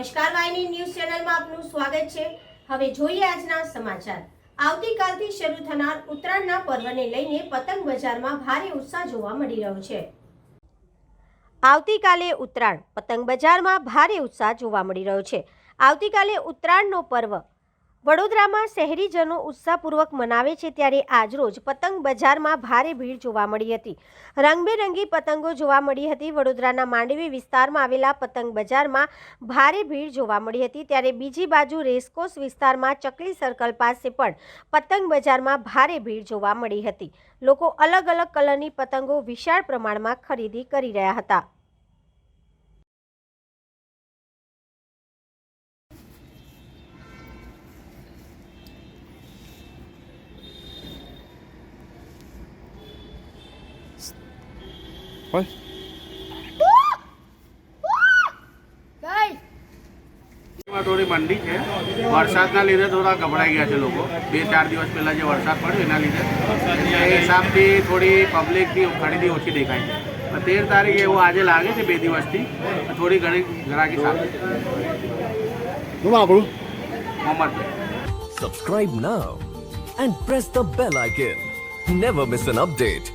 નમસ્કાર વાયની ન્યૂઝ ચેનલમાં આપનું સ્વાગત છે। હવે જોઈએ આજના સમાચાર। આવતીકાલથી શરૂ થનાર ઉત્તરાયણના પર્વને લઈને પતંગ બજારમાં ભારે ઉત્સાહ જોવા મળી રહ્યો છે। આવતીકાલે ઉત્તરાયણ, પતંગ બજારમાં ભારે ઉત્સાહ જોવા મળી રહ્યો છે। આવતીકાલે ઉત્તરાયણનો પર્વ વડોદરામાં શહેરીજનો ઉત્સાહપૂર્વક મનાવે છે, ત્યારે આજરોજ પતંગ બજારમાં ભારે ભીડ જોવા મળી હતી। રંગબેરંગી પતંગો જોવા મળી હતી। વડોદરાના માંડવી વિસ્તારમાં આવેલા પતંગ બજારમાં ભારે ભીડ જોવા મળી હતી, ત્યારે બીજી બાજુ રેસકોર્સ વિસ્તારમાં ચકલી સર્કલ પાસે પણ પતંગ બજારમાં ભારે ભીડ જોવા મળી હતી। લોકો અલગ અલગ કલરની પતંગો વિશાળ પ્રમાણમાં ખરીદી કરી રહ્યા હતા। थोड़ी मंडी है, वरसाद लीधे थोड़ा गभराई गया है लोग। 2-4 दिवस पहला जो वरसाद पड़ो एना लीधे हिसाब थी थोड़ी पब्लिक की खरीदी ओછી देखाई है। 13 तारीख एवं आज लगे थे 2 दिवस थी थोड़ी घणी ग्राहकी साथ। Mohammad Subscribe now and press the bell icon. Never miss an update.